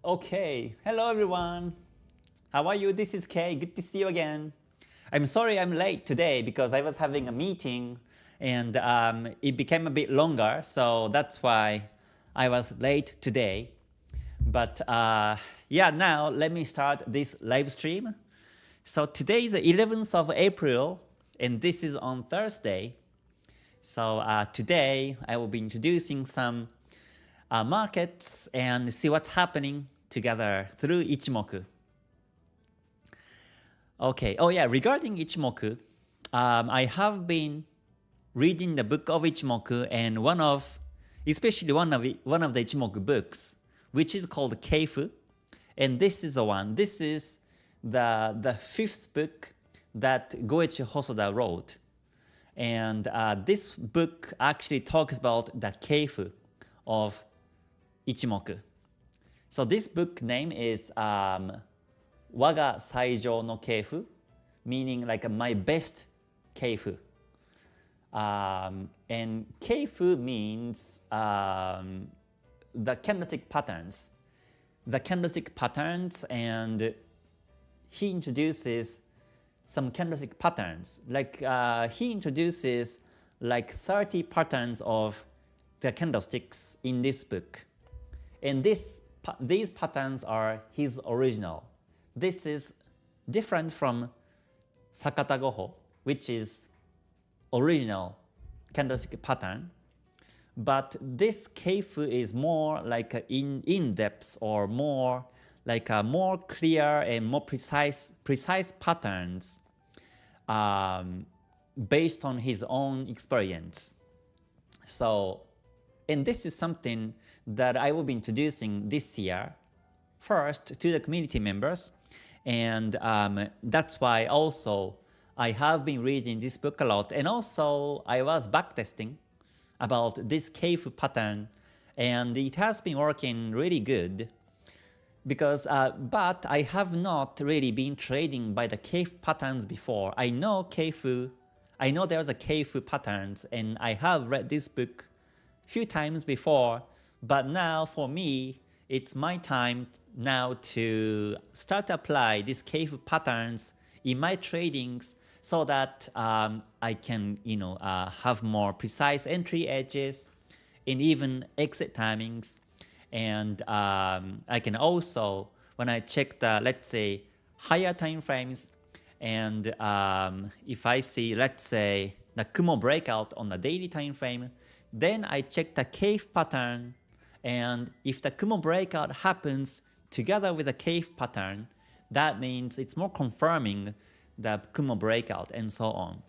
Okay, hello everyone. How are you? This is Kay. Good to see you again. I'm sorry I'm late today because I was having a meeting and it became a bit longer, so that's why I was late today. But yeah, now let me start this live stream. So today is the 11th of April and this is on Thursday. So today I will be introducing some markets and see what's happening together through Ichimoku. Okay, oh yeah, regarding Ichimoku, I have been reading the book of Ichimoku and especially one of the Ichimoku books, which is called Keifu, and this is the one. This is the fifth book that Goichi Hosoda wrote, and this book actually talks about the Keifu of Ichimoku. So this book name is Waga Saijou no Keifu, meaning like my best Keifu. And Keifu means the candlestick patterns. The candlestick patterns, and he introduces some candlestick patterns. Like he introduces like 30 patterns of the candlesticks in this book. And these patterns are his original. This is different from Sakata Goho, which is original candlestick pattern. But this Keifu is more like in-depth or more like a more clear and more precise patterns based on his own experience. So, and this is something that I will be introducing this year first to the community members, and that's why also I have been reading this book a lot, and also I was backtesting about this Keifu pattern, and it has been working really good because but I have not really been trading by the Keifu patterns before. I know Keifu, I know there's a Keifu patterns, and I have read this book few times before, but now for me it's my time now to start to apply these Keifu patterns in my tradings so that I can have more precise entry edges and even exit timings. And I can also, when I check the, let's say, higher time frames, and if I see, let's say, the Kumo breakout on the daily time frame, then I check the Keifu pattern, and if the Kumo breakout happens together with the Keifu pattern, that means it's more confirming the Kumo breakout and so on.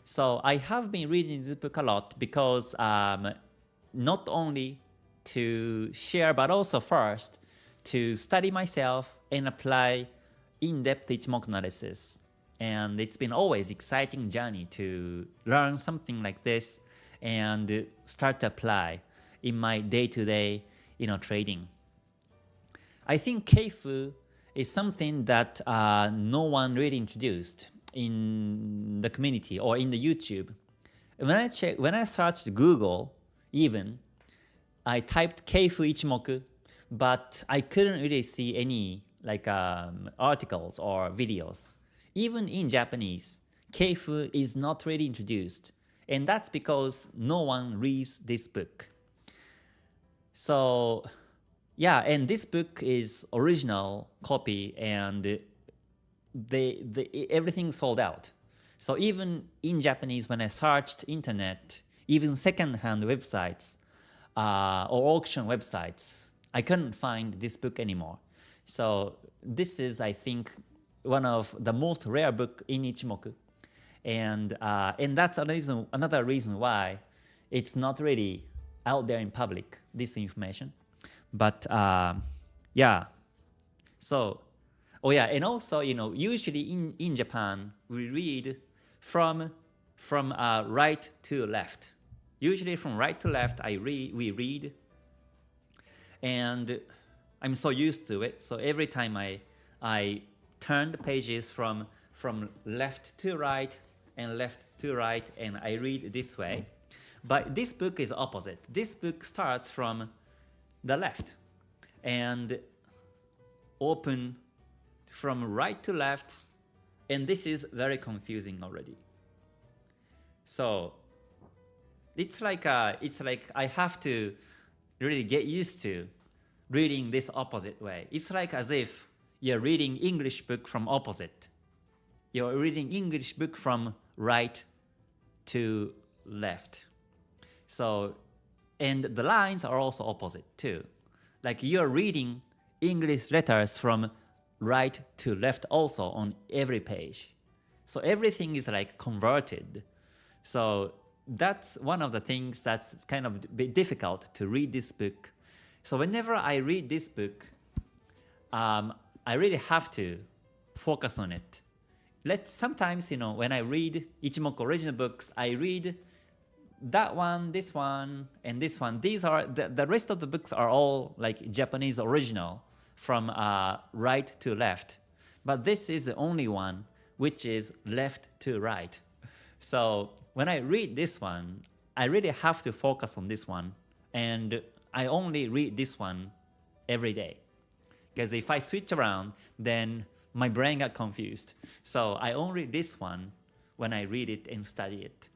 So I have been reading this book a lot because not only to share, but also first to study myself and apply in-depth Ichimoku analysis. And it's been always exciting journey to learn something like this and start to apply in my day-to-day trading. I think Keifu is something that no one really introduced in the community or in the YouTube. When I searched Google, even I typed Keifu Ichimoku, but I couldn't really see any like articles or videos. Even in Japanese, Keifu is not really introduced, and that's because no one reads this book. So yeah, and this book is original copy, and everything sold out. So even in Japanese, when I searched internet, even second-hand websites or auction websites, I couldn't find this book anymore. So this is, I think, one of the most rare book in Ichimoku, and that's another reason why it's not really out there in public, this information. But yeah, so oh yeah, and also usually in Japan we read from right to left. Usually from right to left we read, and I'm so used to it. So every time I turn the pages from left to right and left to right, and I read this way. But this book is opposite. This book starts from the left, and open from right to left, and this is very confusing already. So it's like I have to really get used to reading this opposite way. It's like as if you're reading English book from opposite. You're reading English book from right to left. So, and the lines are also opposite too. Like you're reading English letters from right to left also on every page. So everything is like converted. So that's one of the things that's kind of a bit difficult to read this book. So whenever I read this book, I really have to focus on it. Sometimes, when I read Ichimoku original books, I read that one, this one, and this one. These are, the rest of the books are all like Japanese original from right to left. But this is the only one which is left to right. So when I read this one, I really have to focus on this one. And I only read this one every day. Because if I switch around, then my brain got confused. So I only read this one when I read it and study it.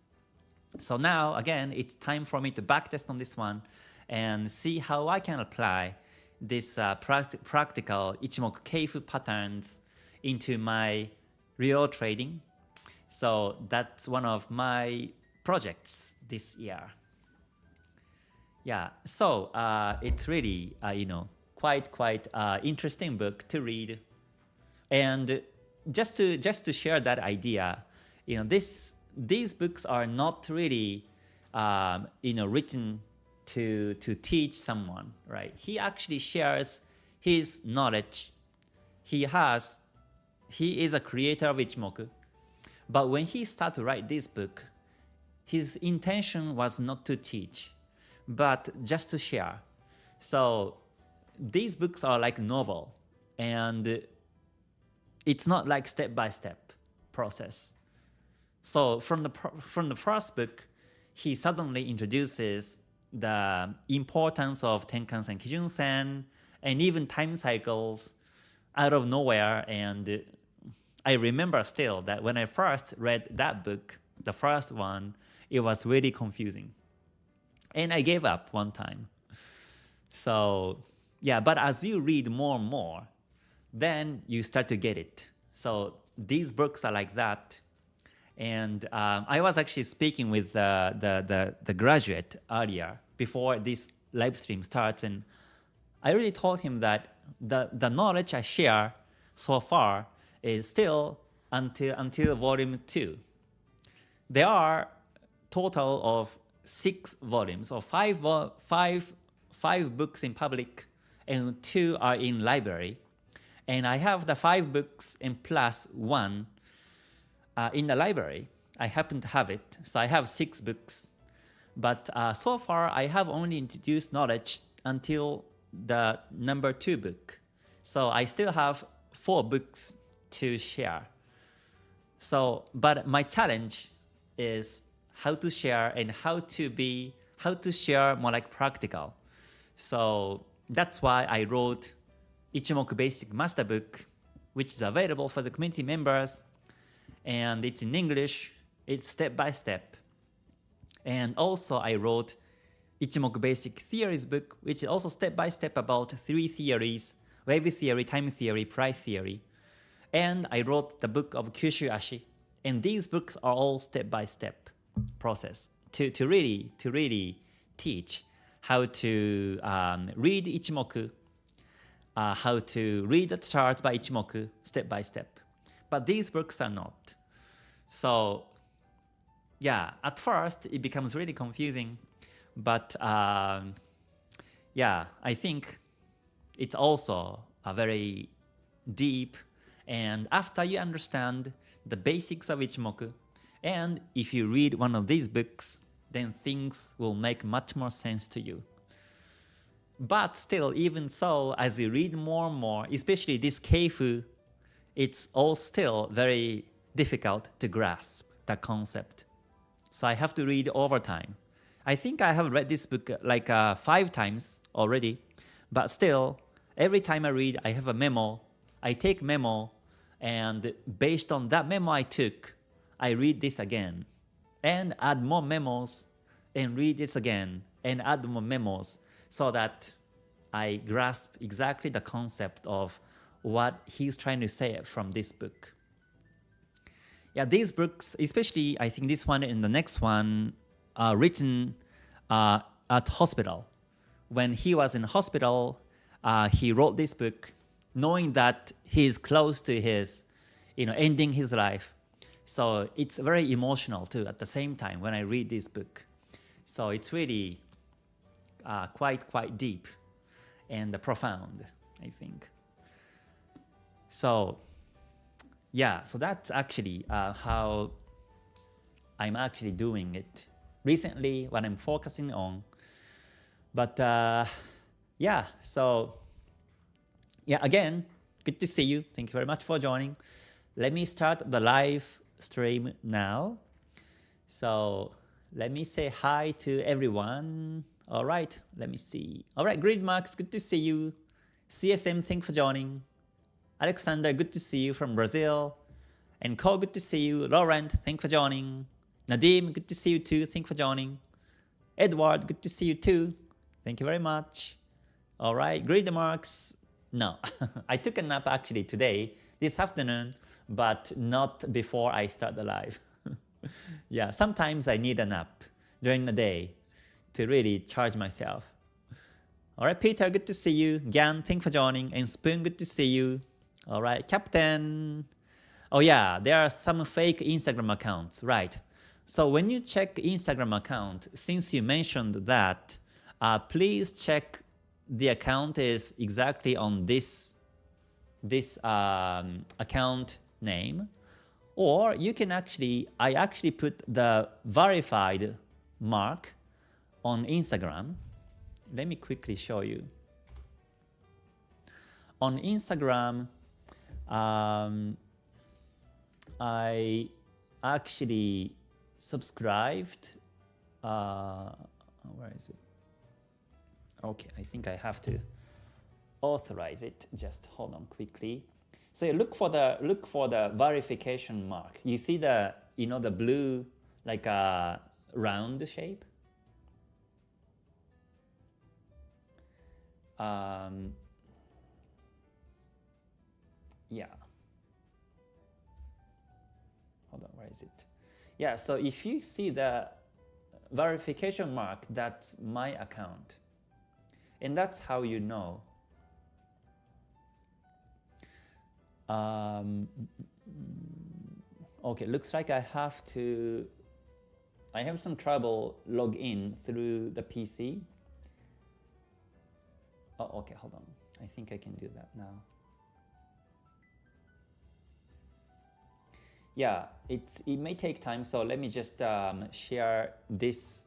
So now, again, it's time for me to backtest on this one and see how I can apply this practical Ichimoku Keifu patterns into my real trading. So that's one of my projects this year. Yeah, so it's really, quite interesting book to read. And just to share that idea, these books are not really, written to teach someone, right? He actually shares his knowledge. He is a creator of Ichimoku. But when he started to write this book, his intention was not to teach, but just to share. So these books are like novel, and it's not like step-by-step process. So from the first book, he suddenly introduces the importance of Tenkan-sen, Kijun-sen, and even time cycles out of nowhere. And I remember still that when I first read that book, the first one, it was really confusing. And I gave up one time. So yeah, but as you read more and more, then you start to get it. So these books are like that. And I was actually speaking with the graduate earlier before this live stream starts, and I really told him that the knowledge I share so far is still until volume 2. There are total of 6 volumes, or 5 books in public and 2 are in library. And I have the 5 books and plus 1 in the library. I happen to have it, so I have 6 books. But so far, I have only introduced knowledge until the number 2 book. So I still have 4 books to share. So, but my challenge is how to share and how to share more like practical. So that's why I wrote Ichimoku Basic Master Book, which is available for the community members. And it's in English, it's step by step. And also I wrote Ichimoku Basic Theories book, which is also step by step about 3 theories: wave theory, time theory, price theory. And I wrote the book of Kyushu Ashi. And these books are all step by step process to really teach how to read Ichimoku, how to read the charts by Ichimoku step by step. But these books are not. So yeah, at first it becomes really confusing, but yeah, I think it's also a very deep, and after you understand the basics of Ichimoku, and if you read one of these books, then things will make much more sense to you. But still, even so, as you read more and more, especially this Keifu, it's all still very difficult to grasp the concept. So I have to read over time. I think I have read this book like 5 times already, but still, every time I read, I have a memo. I take memo, and based on that memo I took, I read this again, and add more memos, and read this again, and add more memos, so that I grasp exactly the concept of what he's trying to say from this book. Yeah, these books, especially I think this one and the next one, are written at hospital. When he was in hospital, he wrote this book, knowing that he is close to his, ending his life. So it's very emotional too at the same time when I read this book. So it's really quite deep and profound, I think. So yeah, so that's actually how I'm actually doing it recently, what I'm focusing on. But yeah, so yeah, again, good to see you. Thank you very much for joining. Let me start the live stream now. So let me say hi to everyone. All right, let me see. All right, Grid Max, good to see you. CSM, thanks for joining. Alexander, good to see you from Brazil. And Cole, good to see you. Laurent, thanks for joining. Nadim, good to see you too. Thanks for joining. Edward, good to see you too. Thank you very much. All right, Grid Marks. No, I took a nap actually today, this afternoon, but not before I start the live. Yeah, sometimes I need a nap during the day to really charge myself. All right, Peter, good to see you. Gan, thanks for joining. And Spoon, good to see you. All right, Captain. Oh yeah, there are some fake Instagram accounts, right? So when you check Instagram account, since you mentioned that, please check the account is exactly on this account name, or you can actually, I actually put the verified mark on Instagram. Let me quickly show you. On Instagram, I actually subscribed. Where is it? Okay, I think I have to authorize it. Just hold on quickly. So you look for the verification mark. You see the the blue like a round shape. Yeah. Hold on, where is it? Yeah, so if you see the verification mark, that's my account. And that's how you know. Okay, looks like I have some trouble log in through the PC. Oh, okay, hold on. I think I can do that now. Yeah, it may take time, so let me just share this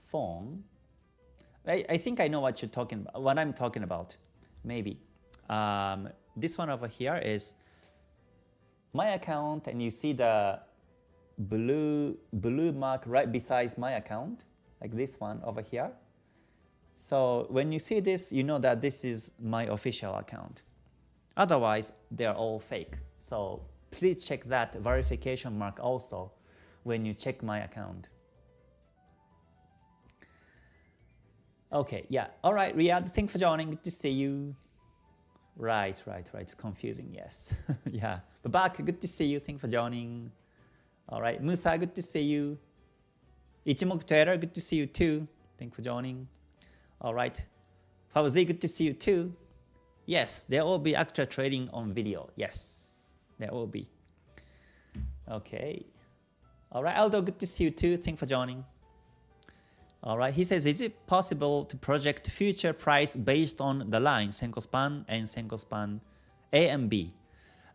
phone. I think I know what you're talking about, what I'm talking about, maybe. This one over here is my account, and you see the blue mark right beside my account, like this one over here. So when you see this, you know that this is my official account. Otherwise, they're all fake. So please check that verification mark also when you check my account. Okay, yeah. All right, Riyadh, thanks for joining. Good to see you. Right. It's confusing, yes. Yeah. Babak, good to see you. Thanks for joining. All right, Musa, good to see you. Ichimoku Taylor, good to see you too. Thanks for joining. All right. Fawzi, good to see you too. Yes, there will be actual trading on video. Yes, there will be. Okay. All right, Aldo, good to see you too. Thanks for joining. All right, he says, is it possible to project future price based on the line Senko span and Senko span A and B?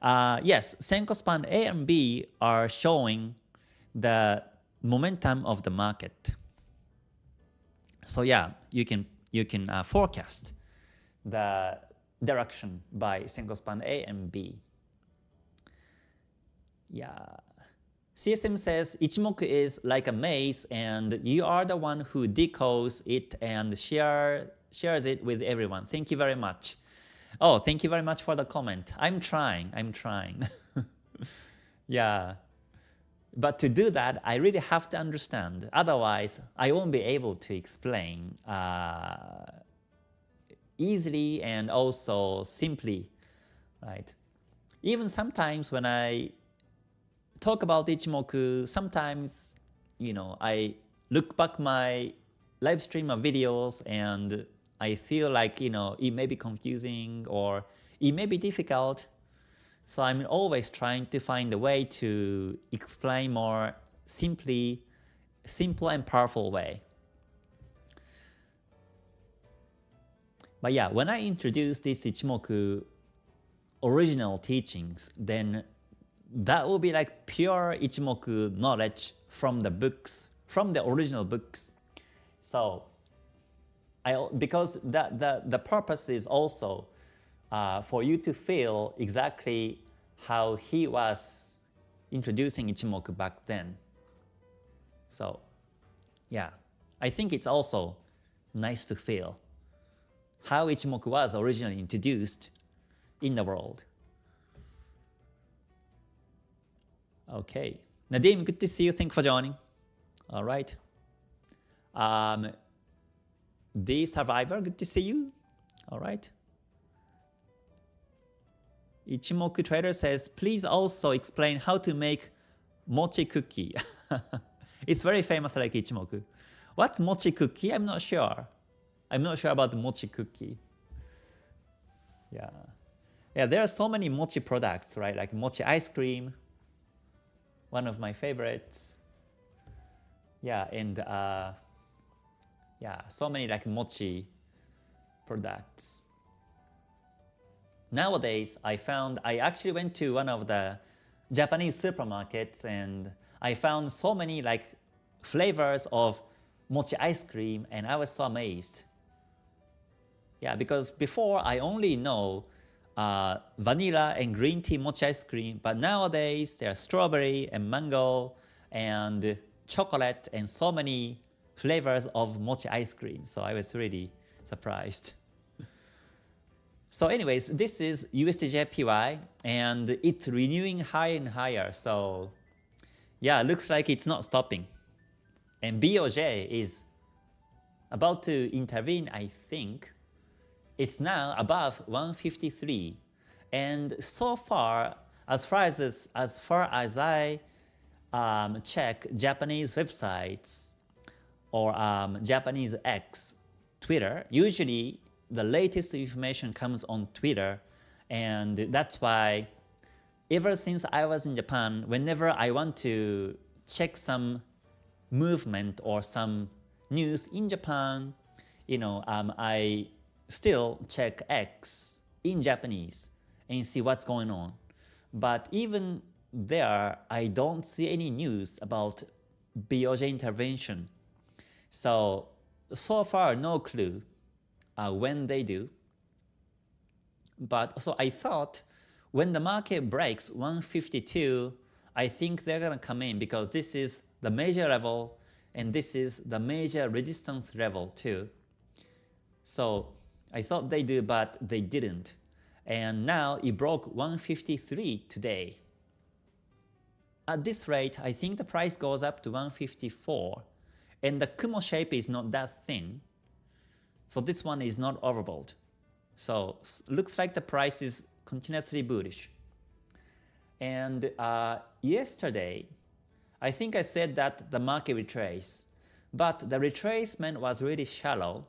Yes, Senko span A and B are showing the momentum of the market. So yeah, you can forecast the direction by Senko span A and B. Yeah. CSM says Ichimoku is like a maze, and you are the one who decodes it and share shares it with everyone. Thank you very much. Oh, thank you very much for the comment. I'm trying. Yeah. But to do that, I really have to understand. Otherwise, I won't be able to explain easily and also simply, right? Even sometimes when I talk about Ichimoku, sometimes, I look back my live stream of videos and I feel like, it may be confusing or it may be difficult. So I'm always trying to find a way to explain more simple and powerful way. But yeah, when I introduce this Ichimoku original teachings, then that will be like pure Ichimoku knowledge from the books, from the original books. So because the purpose is also for you to feel exactly how he was introducing Ichimoku back then. So yeah, I think it's also nice to feel how Ichimoku was originally introduced in the world. Okay, Nadim, good to see you. Thank you for joining. All right. The Survivor, good to see you. All right. Ichimoku Trader says, please also explain how to make mochi cookie. It's very famous like Ichimoku. What's mochi cookie? I'm not sure. I'm not sure about the mochi cookie. Yeah, there are so many mochi products, right? Like mochi ice cream, one of my favorites. Yeah, and so many like mochi products. Nowadays, I actually went to one of the Japanese supermarkets and I found so many like flavors of mochi ice cream and I was so amazed. Yeah, because before I only know vanilla and green tea mochi ice cream, but nowadays there are strawberry and mango and chocolate and so many flavors of mochi ice cream. So I was really surprised. So anyways, this is USDJPY and it's renewing higher and higher. So yeah, looks like it's not stopping. And BOJ is about to intervene, I think. It's now above 153. And so far, as far as I check Japanese websites or Japanese X, Twitter, usually the latest information comes on Twitter, and that's why ever since I was in Japan, whenever I want to check some movement or some news in Japan, I still check X in Japanese and see what's going on. But even there, I don't see any news about BOJ intervention. So far, no clue when they do. But so I thought when the market breaks 152, I think they're going to come in because this is the major level and this is the major resistance level too. So I thought they do, but they didn't. And now it broke 153 today. At this rate, I think the price goes up to 154. And the Kumo shape is not that thin. So this one is not overbought. So looks like the price is continuously bullish. And yesterday, I think I said that the market retrace, but the retracement was really shallow.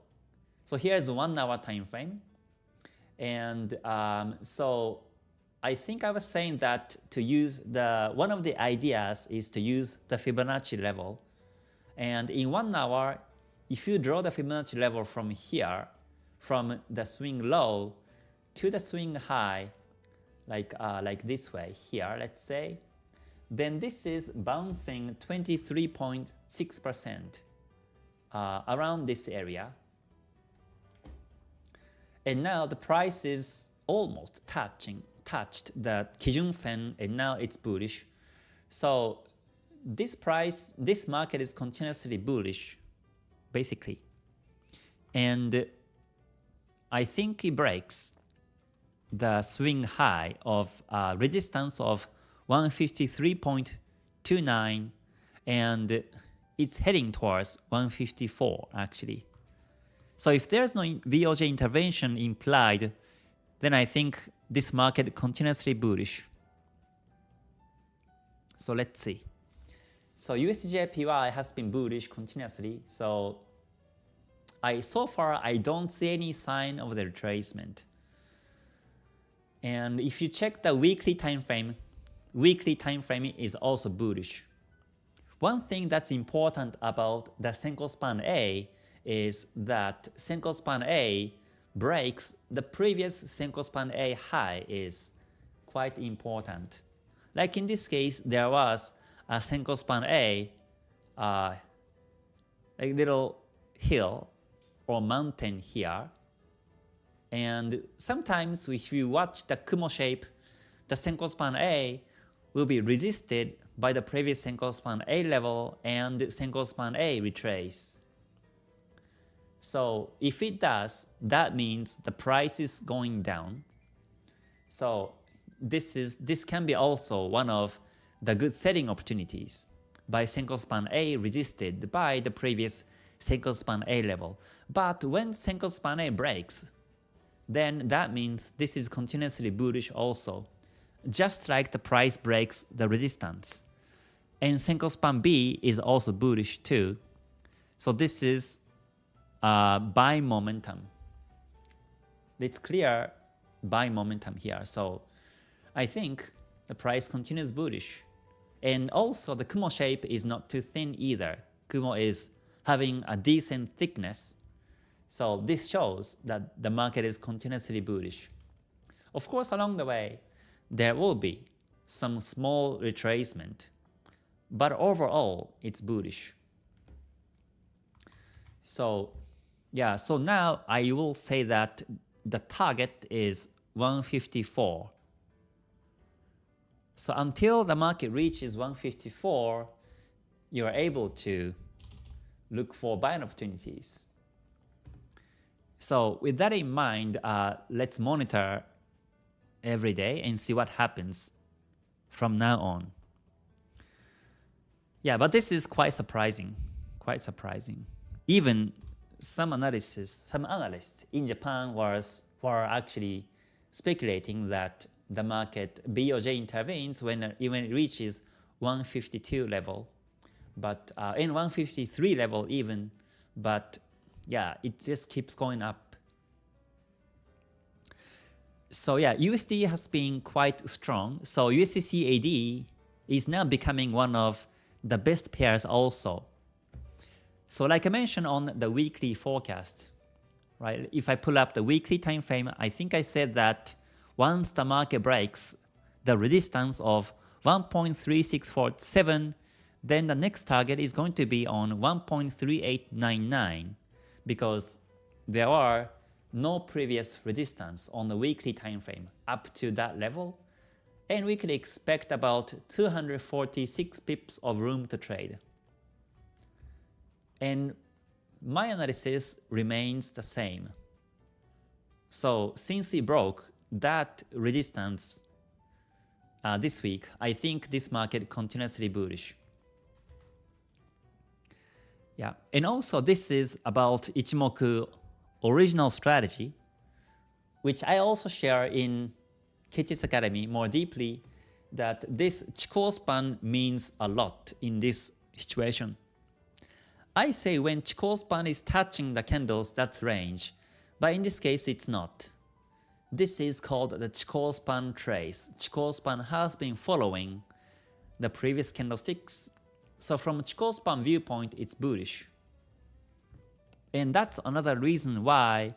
So here's 1 hour time frame. And so I think I was saying that to use one of the ideas is to use the Fibonacci level. And in 1 hour, if you draw the Fibonacci level from here, from the swing low to the swing high, like this way here, let's say, then this is bouncing 23.6% around this area. And now the price is almost touched the Kijun Sen, and now it's bullish. So this market is continuously bullish, basically. And I think it breaks the swing high of resistance of 153.29 and it's heading towards 154 actually. So if there's no BOJ intervention implied, then I think this market continuously bullish. So let's see. So USDJPY has been bullish continuously. So so far I don't see any sign of the retracement. And if you check the weekly time frame is also bullish. One thing that's important about the Senko Span A is that Senko Span A breaks the previous Senko Span A high is quite important. Like in this case, there was a Senko Span A, a little hill or mountain here. And sometimes if you watch the Kumo shape, the Senko Span A will be resisted by the previous Senko Span A level and Senko Span A retrace. So if it does, that means the price is going down. So this can be also one of the good selling opportunities by Senko Span A resisted by the previous Senko Span A level. But when Senko Span A breaks, then that means this is continuously bullish also, just like the price breaks the resistance. And Senko Span B is also bullish too. So this is buy momentum. It's clear buy momentum here. So I think the price continues bullish. And also the Kumo shape is not too thin either. Kumo is having a decent thickness. So this shows that the market is continuously bullish. Of course, along the way, there will be some small retracement, but overall, it's bullish. So yeah, so now I will say that the target is 154. So until the market reaches 154, you're able to look for buying opportunities. So with that in mind, let's monitor every day and see what happens from now on. Yeah, but this is quite surprising. Even some analysts in Japan were actually speculating that the market BOJ intervenes when it reaches 152 level, but in 153 level even, but yeah, it just keeps going up. So yeah, USD has been quite strong. So USD-CAD is now becoming one of the best pairs also. So like I mentioned on the weekly forecast, right? If I pull up the weekly time frame, I think I said that once the market breaks the resistance of 1.3647, then the next target is going to be on 1.3899 because there are no previous resistance on the weekly time frame up to that level, and we can expect about 246 pips of room to trade. And my analysis remains the same. So since it broke that resistance this week, I think this market continuously bullish. Yeah, and also this is about Ichimoku original strategy, which I also share in KTS Academy more deeply, that this Chikou span means a lot in this situation. I say when Chikou span is touching the candles, that's range, but in this case it's not. This is called the Chikou span trace. Chikou span has been following the previous candlesticks, so from Chikou span viewpoint it's bullish. And that's another reason why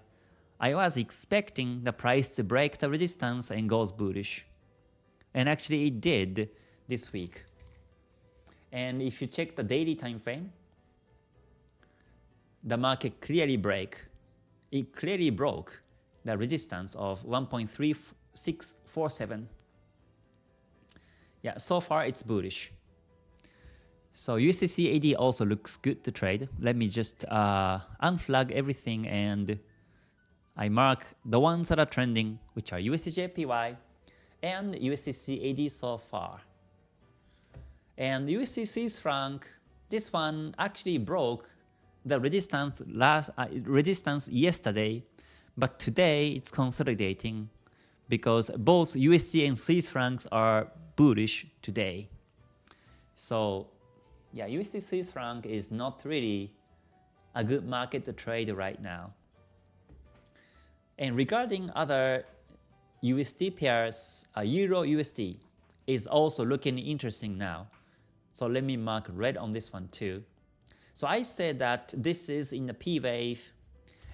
I was expecting the price to break the resistance and goes bullish. And actually it did this week. And if you check the daily time frame, the market clearly broke the resistance of 1.3647. Yeah, so far it's bullish. So USD-CAD also looks good to trade. Let me just unflag everything and I mark the ones that are trending, which are USDJPY and USDCAD so far. And USD Swiss franc, this one actually broke the resistance yesterday, but today it's consolidating because both USD and Swiss francs are bullish today. So yeah, USD Swiss franc is not really a good market to trade right now. And regarding other USD pairs, Euro USD is also looking interesting now. So let me mark red on this one too. So I said that this is in the P wave,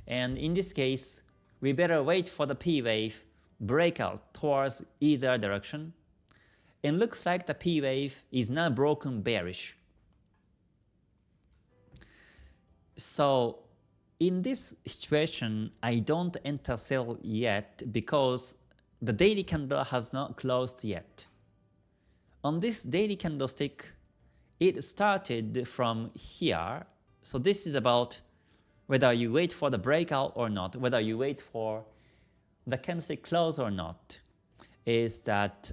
and in this case, we better wait for the P wave breakout towards either direction. And looks like the P wave is now broken bearish. So in this situation, I don't enter sell yet because the daily candle has not closed yet. On this daily candlestick, it started from here. So this is about whether you wait for the breakout or not, whether you wait for the candlestick close or not, is that,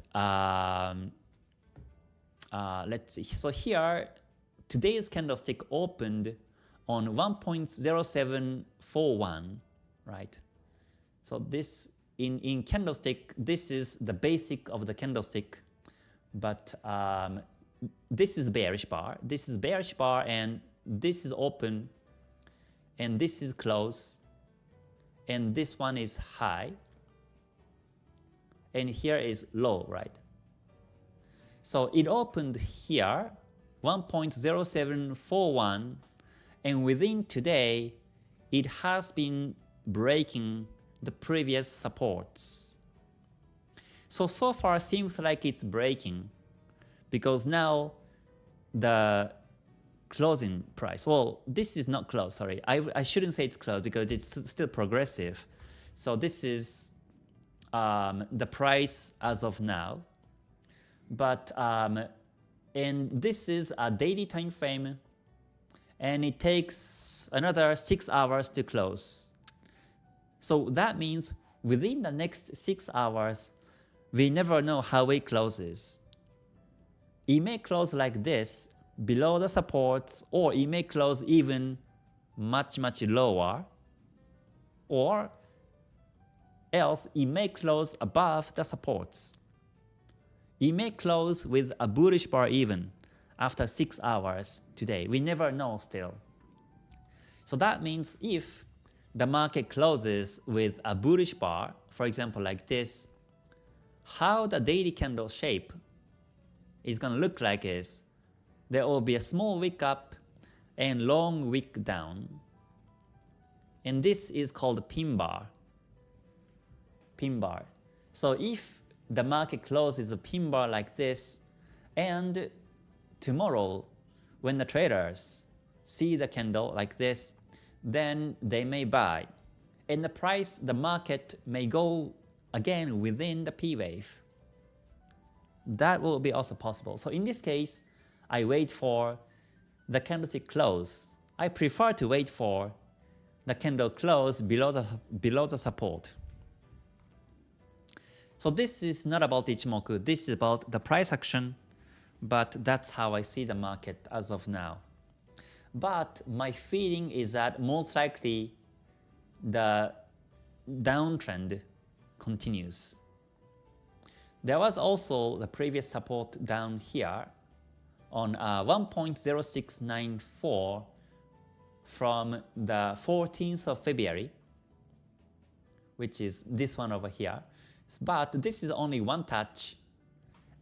let's see. So here, today's candlestick opened on 1.0741, right? So this, in candlestick, this is the basic of the candlestick, but this is bearish bar, this is bearish bar, and this is open, and this is close, and this one is high, and here is low, right? So it opened here, 1.0741, and within today, it has been breaking the previous supports. So far seems like it's breaking, because now the closing price, well, this is not close, sorry. I shouldn't say it's close because it's still progressive. So this is the price as of now. But, and this is a daily time frame, and it takes another 6 hours to close. So that means within the next 6 hours, we never know how it closes. It may close like this, below the supports, or it may close even much lower, or else it may close above the supports. It may close with a bullish bar even after 6 hours today. We never know still. So that means if the market closes with a bullish bar, for example like this, how the daily candle shape is going to look like is there will be a small wick up and long wick down. And this is called pin bar. Pin bar. So if the market closes a pin bar like this, and tomorrow when the traders see the candle like this, then they may buy. And the price, the market may go again within the P wave. That will be also possible. So in this case, I wait for the candlestick close. I prefer to wait for the candle close below the support. So this is not about Ichimoku, this is about the price action, but that's how I see the market as of now. But my feeling is that most likely the downtrend continues. There was also the previous support down here on 1.0694 from the 14th of February, which is this one over here. But this is only one touch.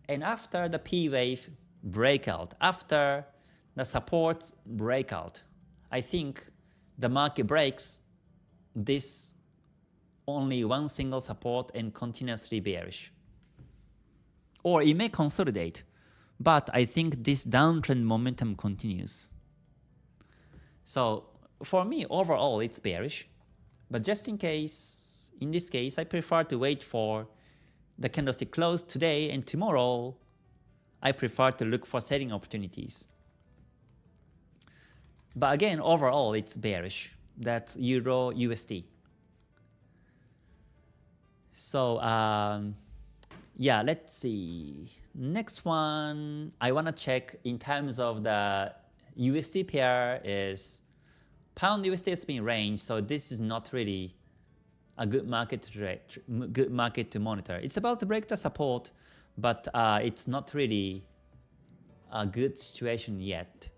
And after the P wave breakout, after the supports breakout, I think the market breaks this only one single support and continuously bearish. Or it may consolidate, but I think this downtrend momentum continues. So for me, overall, it's bearish. But just in case, in this case, I prefer to wait for the candlestick close today, and tomorrow I prefer to look for selling opportunities. But again, overall, it's bearish. That's Euro USD. So yeah, let's see. Next one, I want to check in terms of the USD pair is pound USD has been range, so this is not really a good market to trade, good market to monitor. It's about to break the support, but it's not really a good situation yet.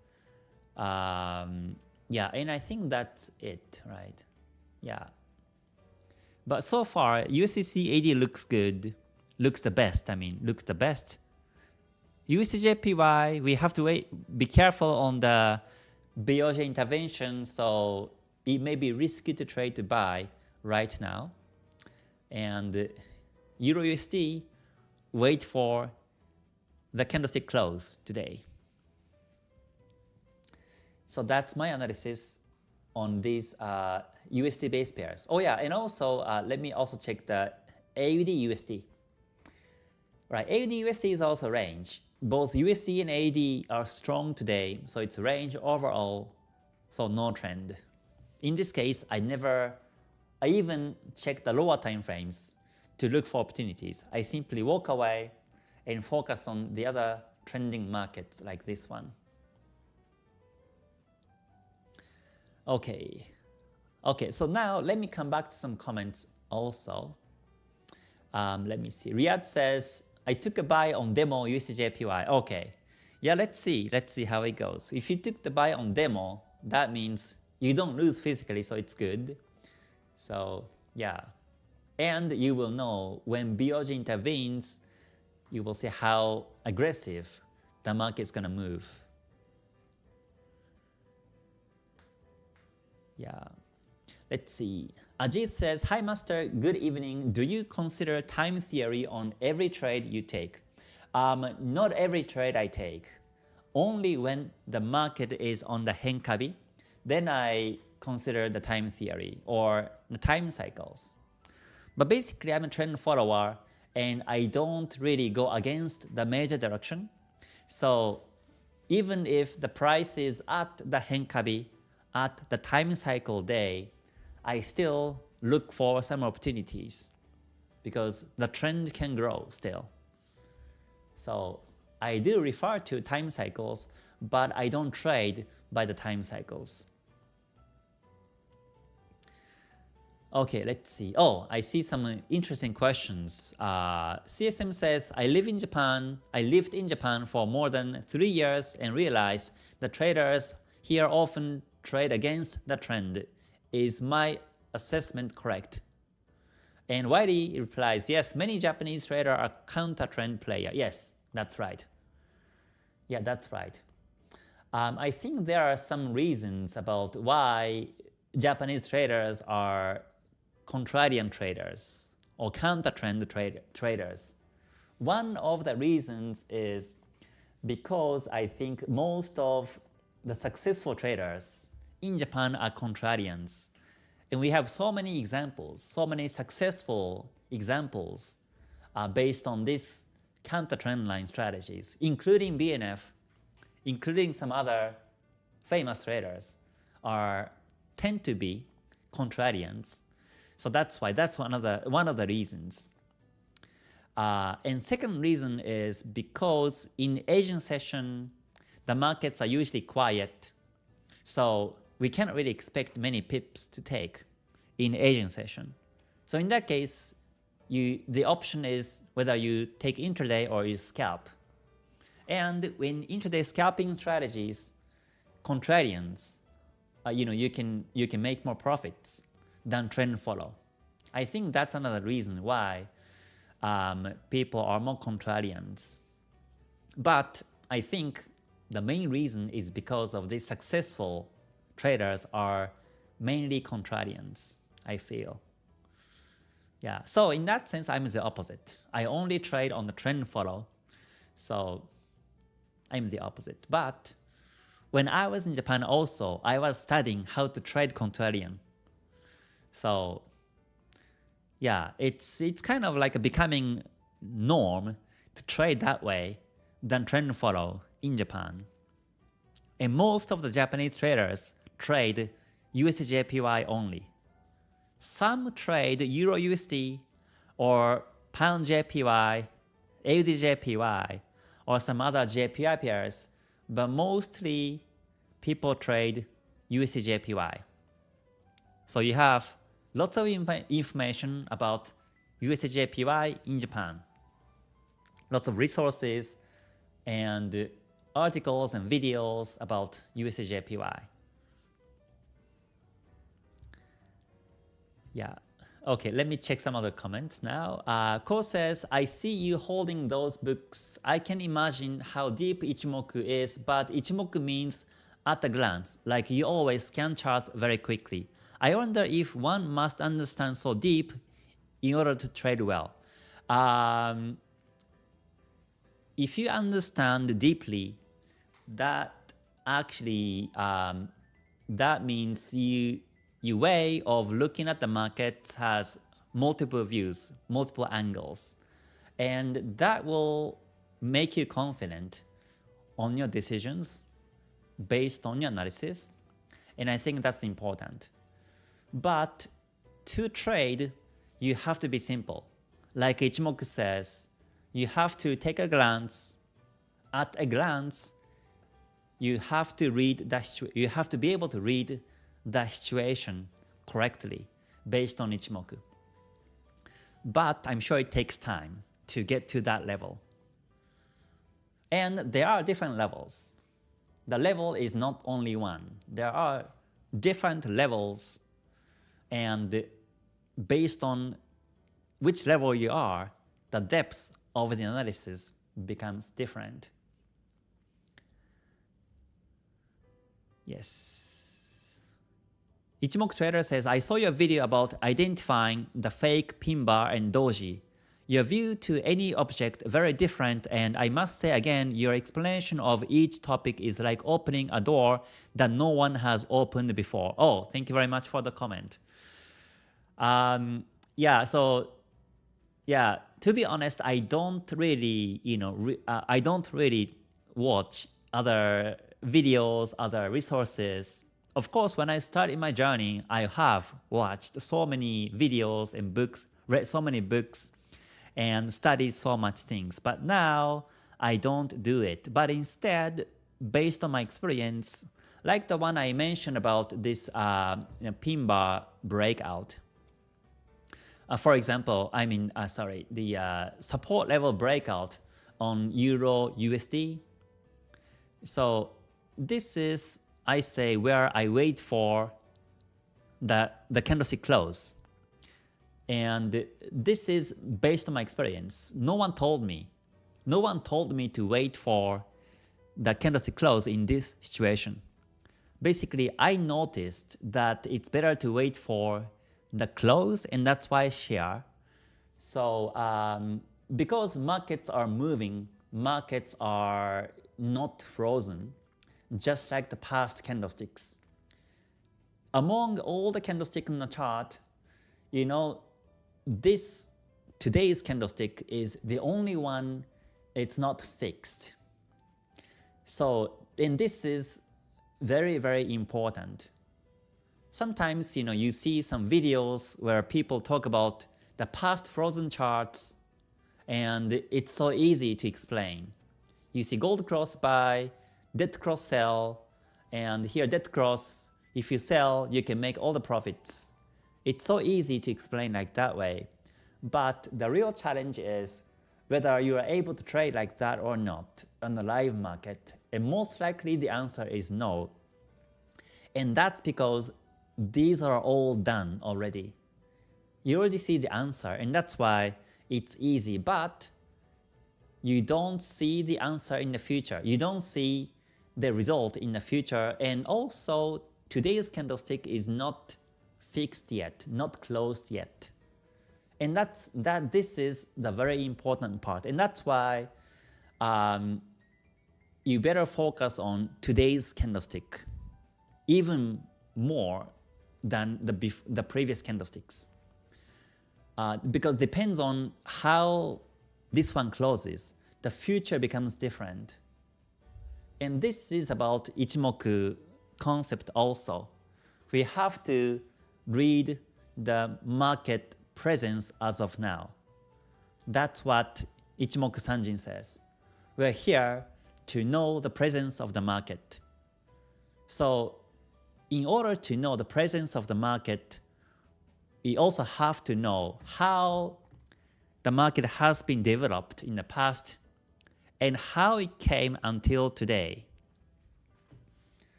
Yeah, and I think that's it, right? Yeah. But so far, USDC AD looks good, looks the best. I mean, looks the best. USDJPY, we have to be careful on the BOJ intervention, so it may be risky to trade to buy right now. And Euro USD, wait for the candlestick close today. So that's my analysis on these USD base pairs. Oh yeah, and also let me also check the AUD USD. Right, AUD USD is also range. Both USD and AUD are strong today, so it's range overall, so no trend. In this case, I even check the lower time frames to look for opportunities. I simply walk away and focus on the other trending markets like this one. Okay, so now let me come back to some comments also. Let me see. Riyadh says, I took a buy on demo USDJPY. Okay, yeah, let's see how it goes. If you took the buy on demo, that means you don't lose physically, so it's good. So yeah, and you will know when BOJ intervenes, you will see how aggressive the market is gonna move. Yeah, let's see. Ajit says, hi master, good evening. Do you consider time theory on every trade you take? Not every trade I take. Only when the market is on the Henkabi, then I consider the time theory or the time cycles. But basically, I'm a trend follower and I don't really go against the major direction. So even if the price is at the Henkabi, at the time cycle day, I still look for some opportunities because the trend can grow still. So I do refer to time cycles, but I don't trade by the time cycles. Okay, let's see. Oh, I see some interesting questions. CSM says, I lived in Japan for more than 3 years and realized the traders here often trade against the trend. Is my assessment correct? And Wiley replies, yes, many Japanese traders are counter-trend player. Yes, that's right. Yeah, that's right. I think there are some reasons about why Japanese traders are contrarian traders or counter-trend traders. One of the reasons is because I think most of the successful traders in Japan are contrarians. And we have so many examples, so many successful examples based on these counter-trend line strategies, including BNF, including some other famous traders tend to be contrarians. So that's why, that's one of the reasons. And second reason is because in Asian session, the markets are usually quiet. So we cannot really expect many pips to take in Asian session. So in that case, the option is whether you take intraday or you scalp. And when intraday scalping strategies, contrarians, you can make more profits than trend follow. I think that's another reason why people are more contrarians. But I think the main reason is because of the successful traders are mainly contrarians, I feel. Yeah, so in that sense, I'm the opposite. I only trade on the trend follow, so I'm the opposite. But when I was in Japan also, I was studying how to trade contrarian. So yeah, it's kind of like becoming norm to trade that way than trend follow in Japan. And most of the Japanese traders trade USDJPY only. Some trade Euro USD or pound JPY, AUD JPY, or some other JPY pairs, but mostly people trade USD JPY. So you have lots of information about USD JPY in Japan. Lots of resources and articles and videos about USD JPY. Yeah. Okay, let me check some other comments now. Ko says, I see you holding those books. I can imagine how deep Ichimoku is, but Ichimoku means at a glance, like you always scan charts very quickly. I wonder if one must understand so deep in order to trade well. If you understand deeply, that actually that means your way of looking at the market has multiple views, multiple angles, and that will make you confident on your decisions based on your analysis, and I think that's important. But to trade, you have to be simple. Like Ichimoku says, you have to take a glance. At a glance, you have to be able to read the situation correctly based on Ichimoku. But I'm sure it takes time to get to that level. And there are different levels. The level is not only one. There are different levels, and based on which level you are, the depth of the analysis becomes different. Yes. Ichimoku Trader says, I saw your video about identifying the fake pin bar and doji. Your view to any object very different, and I must say again, your explanation of each topic is like opening a door that no one has opened before. Oh, thank you very much for the comment. Yeah, so yeah, to be honest, I don't really, I don't really watch other videos, other resources. Of course, when I started my journey, I have watched so many videos and books, read so many books, and studied so much things. But now I don't do it. But instead, based on my experience, like the one I mentioned about this pin bar breakout. For example, the support level breakout on Euro USD. So this is, I say, where I wait for the candlestick close. And this is based on my experience. No one told me to wait for the candlestick close in this situation. Basically, I noticed that it's better to wait for the close, and that's why I share. So because markets are moving, markets are not frozen, just like the past candlesticks. Among all the candlesticks in the chart, today's candlestick is the only one, it's not fixed. So, and this is very, very important. Sometimes, you see some videos where people talk about the past frozen charts, and it's so easy to explain. You see gold cross buy, dead cross sell, and here dead cross, if you sell, you can make all the profits. It's so easy to explain like that way. But the real challenge is whether you are able to trade like that or not on the live market. And most likely the answer is no. And that's because these are all done already. You already see the answer, and that's why it's easy. But you don't see the answer in the future. You don't see the result in the future. And also, today's candlestick is not fixed yet, not closed yet. And this is the very important part. And that's why you better focus on today's candlestick even more than the previous candlesticks. Because it depends on how this one closes, the future becomes different. And this is about Ichimoku concept also. We have to read the market presence as of now. That's what Ichimoku Sanjin says. We're here to know the presence of the market. So in order to know the presence of the market, we also have to know how the market has been developed in the past and how it came until today.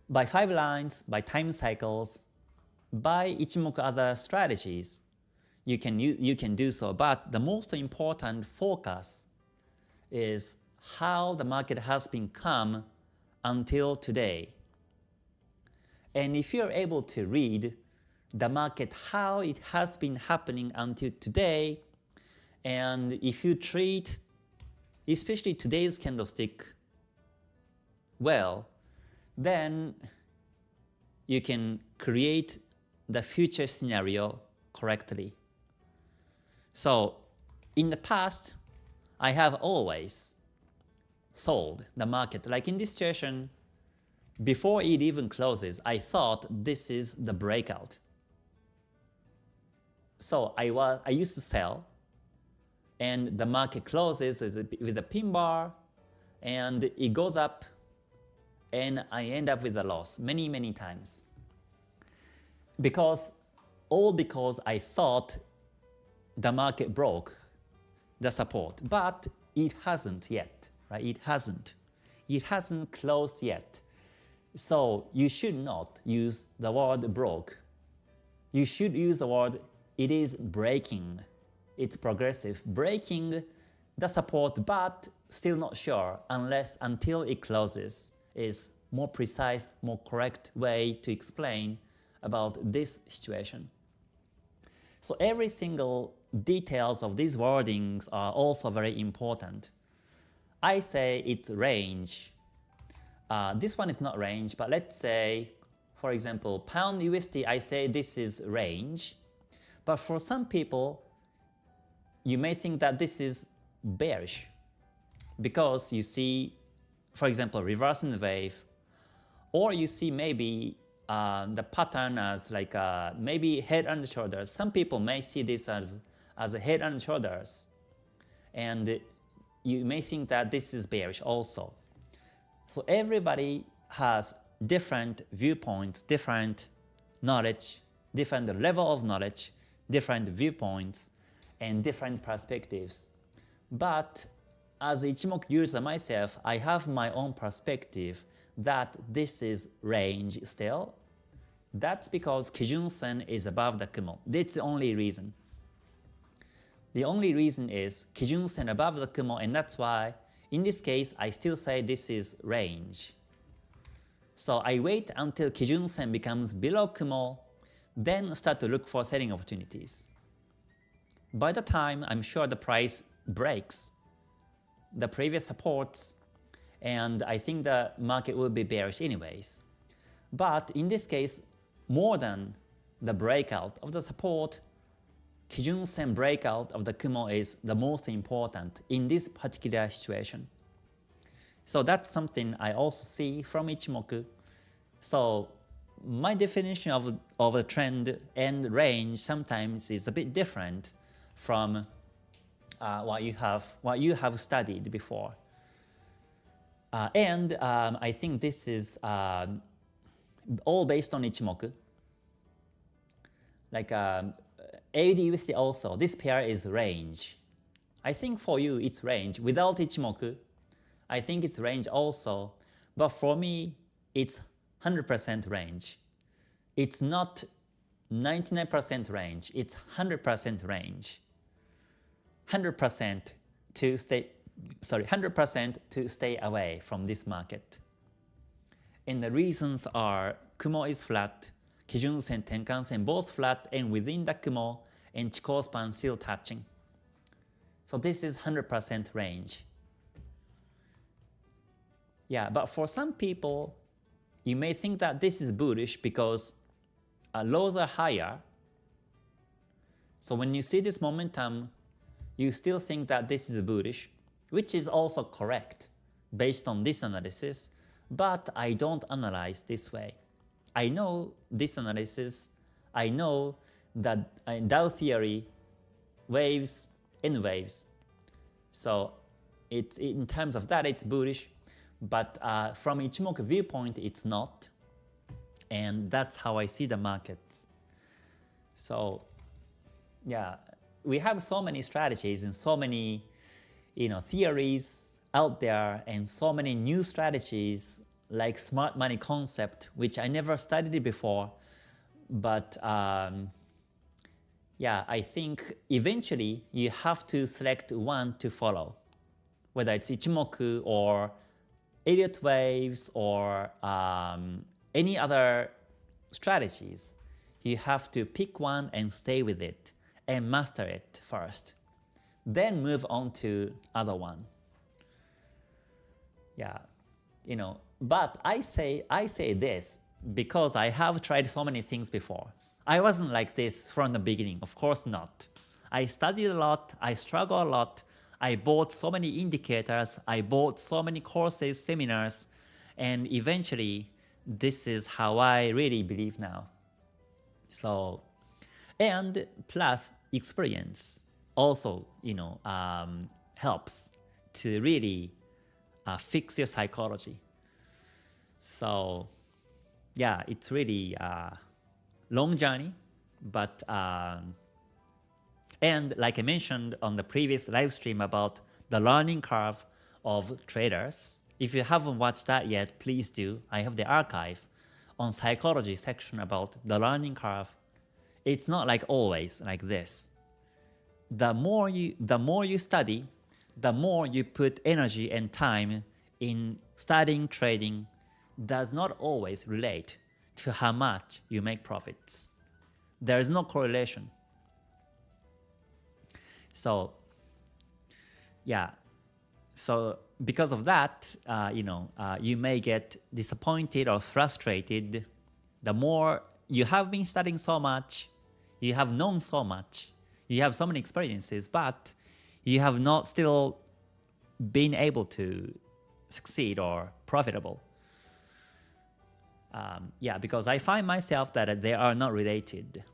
By 5 lines, by time cycles, by Ichimoku other strategies, you can do so. But the most important focus is how the market has been come until today. And if you're able to read the market, how it has been happening until today, and if you treat especially today's candlestick well, then you can create the future scenario correctly. So in the past, I have always sold the market. Like in this situation, before it even closes, I thought this is the breakout. So I used to sell, and the market closes with a pin bar, and it goes up, and I end up with a loss many times. Because I thought the market broke the support, but it hasn't yet, right? It hasn't closed yet. So you should not use the word broke. You should use the word it is breaking. It's progressive, breaking the support, but still not sure until it closes is more precise, more correct way to explain about this situation. So every single details of these wordings are also very important. I say it's range. This one is not range, but let's say, for example, pound USD, I say this is range. But for some people, you may think that this is bearish because you see, for example, reversing the wave, or you see maybe the pattern as like maybe head and shoulders. Some people may see this as a head and shoulders, and you may think that this is bearish also. So everybody has different viewpoints, different knowledge, different level of knowledge, different viewpoints, and different perspectives. But as an Ichimoku user myself, I have my own perspective that this is range still. That's because Kijun-sen is above the Kumo. That's the only reason. The only reason is Kijun-sen above the Kumo, and that's why in this case I still say this is range. So I wait until Kijun-sen becomes below Kumo, then start to look for selling opportunities. By the time I'm sure the price breaks the previous supports, and I think the market will be bearish anyways. But in this case, more than the breakout of the support, Kijun-sen breakout of the Kumo is the most important in this particular situation. So that's something I also see from Ichimoku. So my definition of a trend and range sometimes is a bit different from what you have studied before. And I think this is all based on Ichimoku. Like AUD-USD also, this pair is range. I think for you it's range. Without Ichimoku, I think it's range also. But for me, it's 100% range. It's not 99% range, it's 100% range. 100% to stay away from this market. And the reasons are Kumo is flat, Kijun-sen, Tenkan-sen both flat, and within the Kumo and Chikou span still touching. So this is 100% range. Yeah, but for some people, you may think that this is bullish because lows are higher. So when you see this momentum, you still think that this is bullish, which is also correct based on this analysis, but I don't analyze this way. I know this analysis, I know that in Dow theory, waves N waves. So it's in terms of that, it's bullish, but from Ichimoku viewpoint, it's not. And that's how I see the markets. So yeah, we have so many strategies and so many theories out there, and so many new strategies like smart money concept, which I never studied before. But yeah, I think eventually you have to select one to follow, whether it's Ichimoku or Elliott waves or any other strategies. You have to pick one and stay with it and master it first, then move on to other one. Yeah, but I say this because I have tried so many things before. I wasn't like this from the beginning, of course not. I studied a lot, I struggled a lot, I bought so many indicators, I bought so many courses, seminars, and eventually this is how I really believe now. So, and plus experience also, helps to really fix your psychology. So yeah, it's really a long journey, but and like I mentioned on the previous live stream about the learning curve of traders, if you haven't watched that yet, please do. I have the archive on psychology section about the learning curve. It's not like always like this. The more you study, the more you put energy and time in studying trading does not always relate to how much you make profits. There is no correlation. So yeah, so because of that, you may get disappointed or frustrated. The more you have been studying so much, you have known so much, you have so many experiences, but you have not still been able to succeed or profitable. Yeah, because I find myself that they are not related.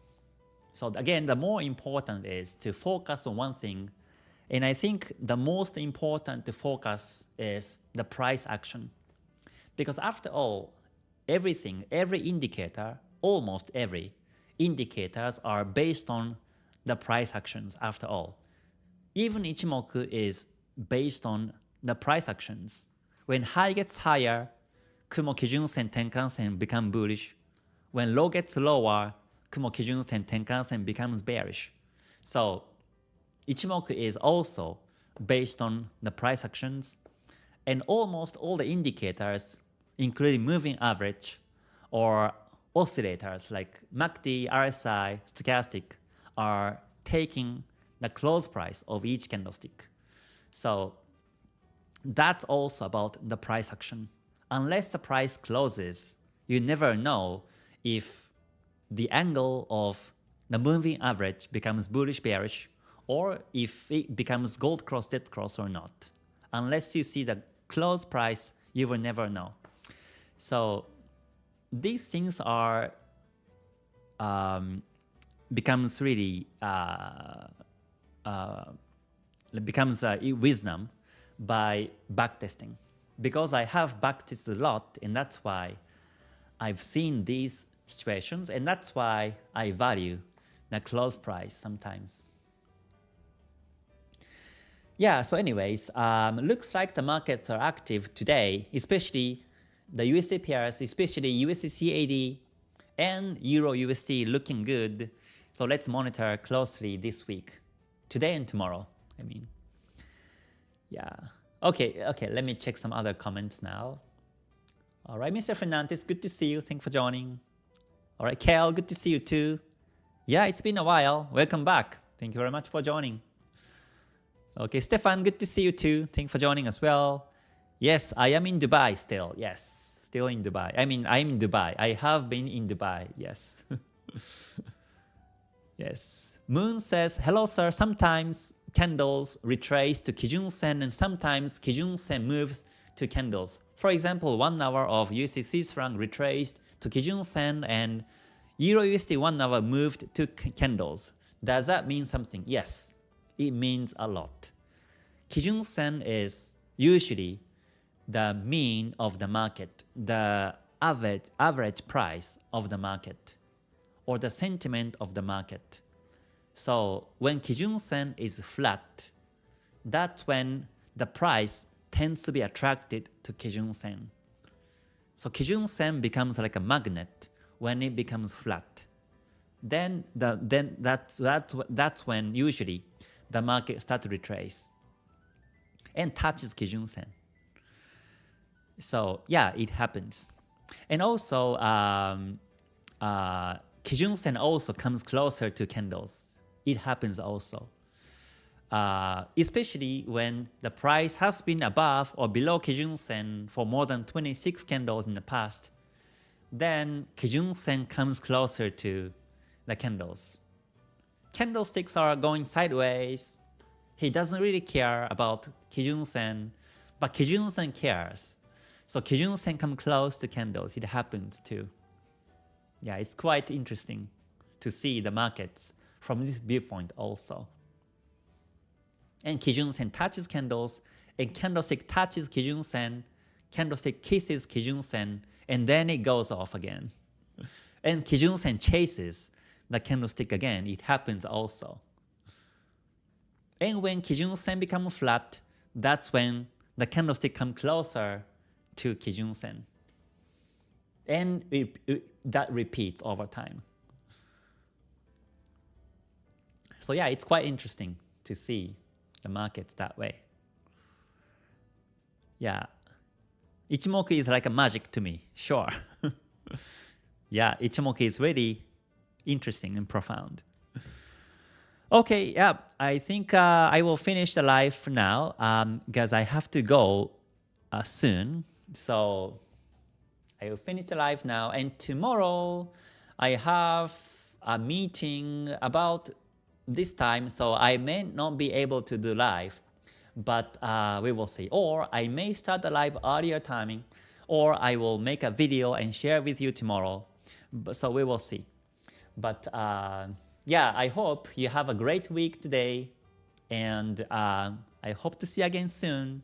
So again, the more important is to focus on one thing. And I think the most important to focus is the price action. Because after all, everything, every indicator, almost every indicators are based on the price actions after all. Even Ichimoku is based on the price actions. When high gets higher, Kumo Kijun Sen Tenkan Sen become bullish. When low gets lower, Kumo Kijun Sen Tenkan Sen becomes bearish. So Ichimoku is also based on the price actions, and almost all the indicators, including moving average or oscillators like MACD, RSI, stochastic, are taking the close price of each candlestick. So that's also about the price action. Unless the price closes, you never know if the angle of the moving average becomes bullish, bearish, or if it becomes gold cross, dead cross or not. Unless you see the close price, you will never know. So these things are becomes really becomes wisdom by backtesting. Because I have backtested a lot, and that's why I've seen these situations, and that's why I value the close price sometimes. Yeah, so anyways, looks like the markets are active today, especially the USD pairs, especially USD CAD and Euro USD looking good. So let's monitor closely this week, today and tomorrow, I mean. Yeah. Okay, let me check some other comments now. All right, Mr. Fernandez, good to see you. Thanks for joining. All right, Kel, good to see you too. Yeah, it's been a while. Welcome back. Thank you very much for joining. Okay, Stefan, good to see you too. Thanks for joining as well. Yes, I am in Dubai still. Yes, still in Dubai. I mean, I'm in Dubai. I have been in Dubai. Yes. Yes. Moon says, hello, sir. Sometimes candles retrace to Kijun Sen and sometimes Kijun Sen moves to candles. For example, 1 hour of USD Swiss franc retraced to Kijun Sen and Euro USD 1 hour moved to candles. Does that mean something? Yes. it means a lot. 基準線 is usually the mean of the market, the average price of the market, or the sentiment of the market. So when 基準線 is flat, that's when the price tends to be attracted to 基準線. So 基準線 becomes like a magnet when it becomes flat. Then that's when usually the market starts to retrace and touches 基準線. So yeah, it happens. And also, 基準線 also comes closer to candles. It happens also. Especially when the price has been above or below 基準線 for more than 26 candles in the past, then 基準線 comes closer to the candles. Candlesticks are going sideways. He doesn't really care about 基準線, but 基準線 cares. So 基準線 come close to candles. It happens too. Yeah, it's quite interesting to see the markets from this viewpoint also. And 基準線 touches candles, and candlestick touches 基準線, candlestick kisses 基準線, and then it goes off again. And 基準線 chases the candlestick again. It happens also. And when 基準線 become flat, that's when the candlestick come closer to 基準線. And that repeats over time. So yeah, it's quite interesting to see the markets that way. Yeah. Ichimoku is like a magic to me, sure. Yeah, Ichimoku is really interesting and profound. Okay, yeah, I think I will finish the live now because I have to go soon. So I will finish the live now. And tomorrow I have a meeting about this time, so I may not be able to do live, but we will see. Or I may start the live earlier timing, or I will make a video and share with you tomorrow. So we will see. But yeah, I hope you have a great week today, and I hope to see you again soon.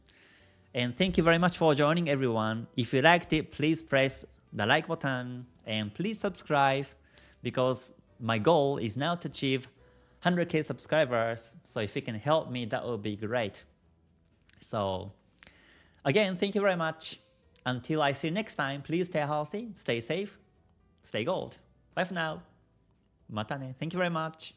And thank you very much for joining, everyone. If you liked it, please press the like button and please subscribe, because my goal is now to achieve 100K subscribers. So if you can help me, that would be great. So again, thank you very much. Until I see you next time, please stay healthy, stay safe, stay gold. Bye for now. Mata ne. Thank you very much.